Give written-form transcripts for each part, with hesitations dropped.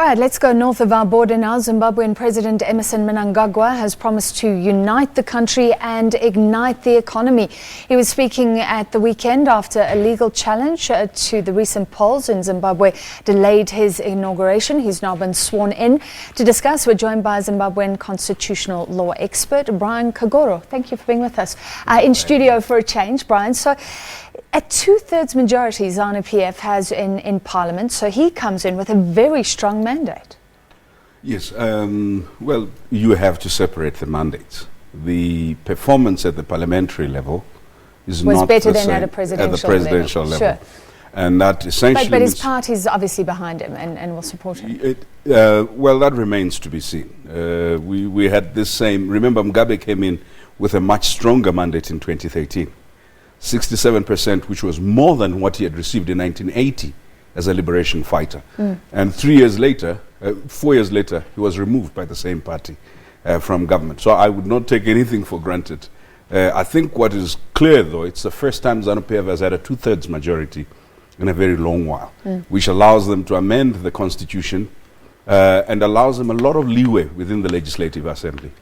All right, let's go north of our border now. Zimbabwean President Emmerson Mnangagwa has promised to unite the country and ignite the economy. He was speaking at the weekend after a legal challenge to the recent polls in Zimbabwe delayed his inauguration. He's now been sworn in. To discuss, we're joined by Zimbabwean constitutional law expert Brian Kagoro. Thank you for being with us. In studio for a change, Brian. So, a two-thirds majority ZANU-PF has in Parliament, so he comes in with a very strong mandate. Yes, well, you have to separate the mandates. The performance at the parliamentary level was not better the than same at a presidential level. Sure. And that essentially but his party is obviously behind him and will support him. Well, that remains to be seen. We had this same, remember Mugabe came in with a much stronger mandate in 2013. 67%, which was more than what he had received in 1980 as a liberation fighter. And 4 years later, he was removed by the same party from government. So I would not take anything for granted. I think what is clear, though, it's the first time ZANU-PF has had a two-thirds majority in a very long while, which allows them to amend the constitution and allows them a lot of leeway within the Legislative Assembly.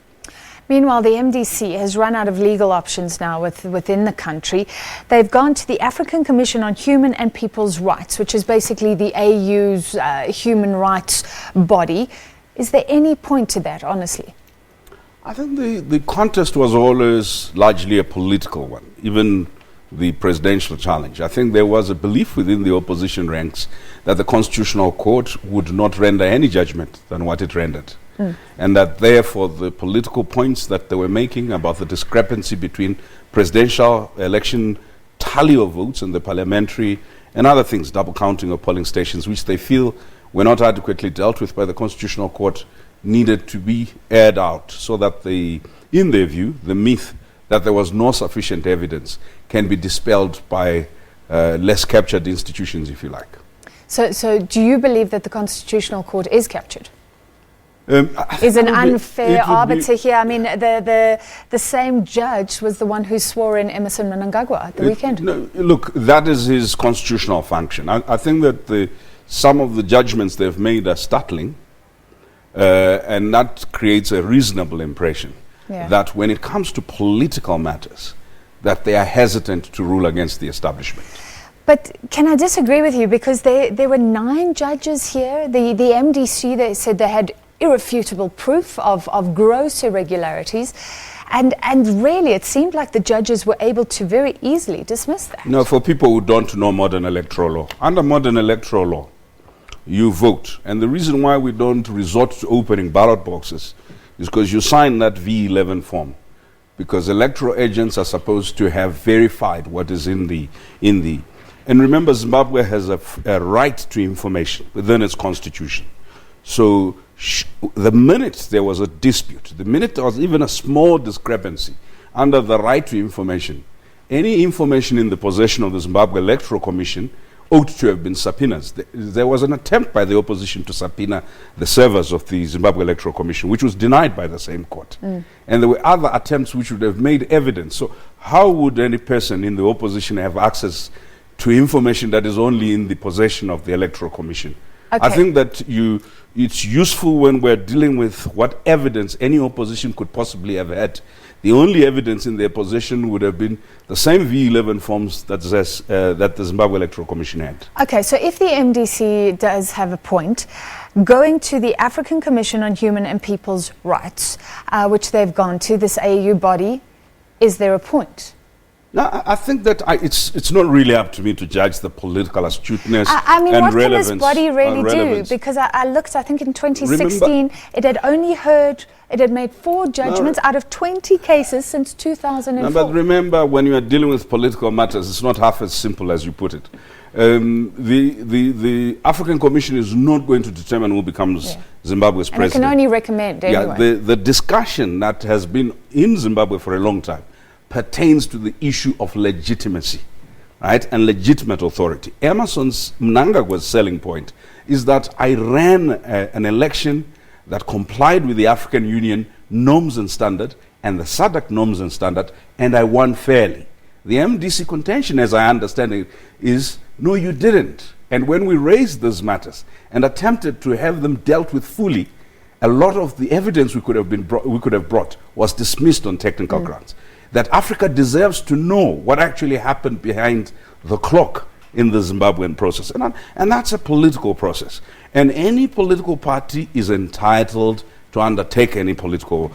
Meanwhile, the MDC has run out of legal options now within the country. They've gone to the African Commission on Human and People's Rights, which is basically the AU's human rights body. Is there any point to that, honestly? I think the contest was always largely a political one, even the presidential challenge. I think there was a belief within the opposition ranks that the Constitutional Court would not render any judgment than what it rendered. And that therefore the political points that they were making about the discrepancy between presidential election tally of votes and the parliamentary and other things, double counting of polling stations, which they feel were not adequately dealt with by the Constitutional Court, needed to be aired out so that in their view, the myth that there was no sufficient evidence can be dispelled by less captured institutions, if you like. So do you believe that the Constitutional Court is captured? Is an unfair arbiter here? I mean, the same judge was the one who swore in Emmerson Mnangagwa at the weekend. No, look, that is his constitutional function. I think that some of the judgments they've made are startling, and that creates a reasonable impression that when it comes to political matters, that they are hesitant to rule against the establishment. But can I disagree with you? Because there were 9 judges here. The MDC, they said they had irrefutable proof of gross irregularities, and really it seemed like the judges were able to very easily dismiss that. No, for people who don't know modern electoral law, under modern electoral law, you vote. And the reason why we don't resort to opening ballot boxes is because you sign that V11 form, because electoral agents are supposed to have verified what is in the and remember, Zimbabwe has a right to information within its constitution. So the minute there was a dispute, the minute there was even a small discrepancy under the right to information, any information in the possession of the Zimbabwe Electoral Commission ought to have been subpoenas. There was an attempt by the opposition to subpoena the servers of the Zimbabwe Electoral Commission, which was denied by the same court. And there were other attempts which would have made evidence. So how would any person in the opposition have access to information that is only in the possession of the Electoral Commission? Okay. I think that it's useful when we're dealing with what evidence any opposition could possibly have had. The only evidence in their possession would have been the same V11 forms that the Zimbabwe Electoral Commission had. Okay, so if the MDC does have a point, going to the African Commission on Human and People's Rights, which they've gone to, this AU body, is there a point? No, I think that it's not really up to me to judge the political astuteness I mean, and what relevance. Can this body really do? Because I looked, I think in 2016, it had made 4 judgments out of 20 cases since 2004. No, but remember, when you are dealing with political matters, it's not half as simple as you put it. The African Commission is not going to determine who becomes Zimbabwe's president. And it can only recommend anyway. The discussion that has been in Zimbabwe for a long time pertains to the issue of legitimacy, right, and legitimate authority. Emmerson Mnangagwa's selling point is that I ran an election that complied with the African Union norms and standard and the SADC norms and standard, and I won fairly. The MDC contention, as I understand it, is no, you didn't. And when we raised those matters and attempted to have them dealt with fully, a lot of the evidence we could have brought was dismissed on technical grounds. That Africa deserves to know what actually happened behind the clock in the Zimbabwean process. And that's a political process. And any political party is entitled to undertake any political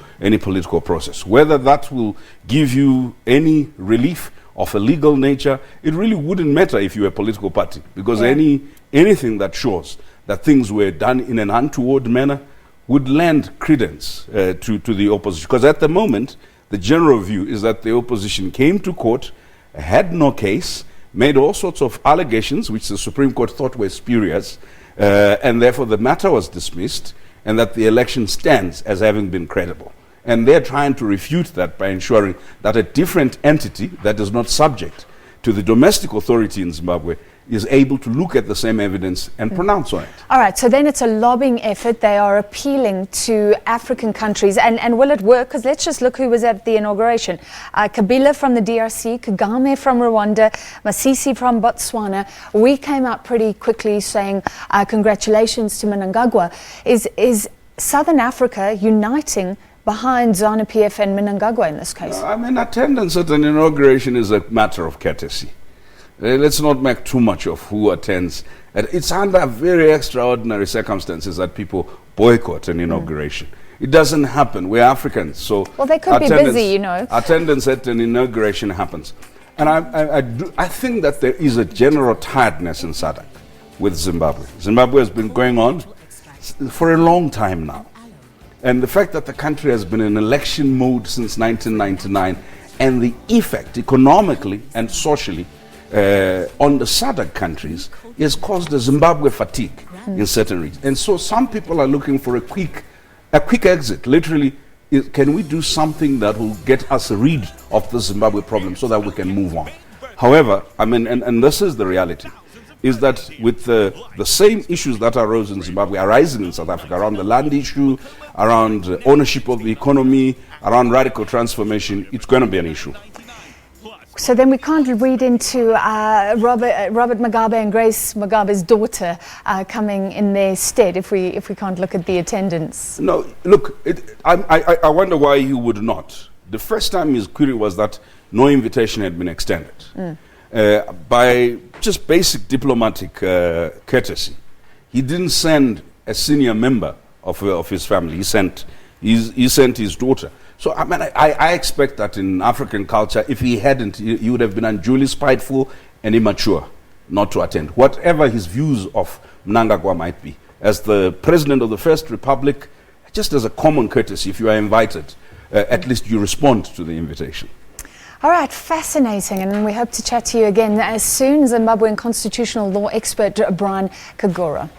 process. Whether that will give you any relief of a legal nature, it really wouldn't matter if you're a political party, because anything that shows that things were done in an untoward manner would lend credence to the opposition. Because at the moment, the general view is that the opposition came to court, had no case, made all sorts of allegations, which the Supreme Court thought were spurious, and therefore the matter was dismissed, and that the election stands as having been credible. And they're trying to refute that by ensuring that a different entity that is not subject to the domestic authority in Zimbabwe is able to look at the same evidence and pronounce on it. All right, so then it's a lobbying effort. They are appealing to African countries. And will it work? Because let's just look who was at the inauguration. Kabila from the DRC, Kagame from Rwanda, Masisi from Botswana. We came out pretty quickly saying congratulations to Mnangagwa. Is Southern Africa uniting behind ZANU-PF and Mnangagwa in this case? I mean, attendance at an inauguration is a matter of courtesy. Let's not make too much of who attends. It's under very extraordinary circumstances that people boycott an inauguration. It doesn't happen. We're Africans, so well, they could be busy, you know. Attendance at an inauguration happens, and I think that there is a general tiredness in SADC with Zimbabwe. Zimbabwe has been going on for a long time now, and the fact that the country has been in election mode since 1999, and the effect economically and socially on the SADC countries has caused a Zimbabwe fatigue in certain regions. And so some people are looking for a quick exit. Literally, can we do something that will get us rid of the Zimbabwe problem so that we can move on? However, I mean, and this is the reality, is that with the same issues that arose in Zimbabwe arising in South Africa, around the land issue, around ownership of the economy, around radical transformation, it's going to be an issue. So then we can't read into Robert Mugabe and Grace Mugabe's daughter coming in their stead if we can't look at the attendance. No, look, I wonder why you would not. The first time his query was that no invitation had been extended. By just basic diplomatic courtesy, he didn't send a senior member of his family. He sent his daughter. So I mean, I expect that in African culture, if he hadn't, he would have been unduly spiteful and immature not to attend, whatever his views of Mnangagwa might be. As the president of the First Republic, just as a common courtesy, if you are invited, at least you respond to the invitation. All right, fascinating, and we hope to chat to you again soon. Zimbabwean constitutional law expert Brian Kagoro.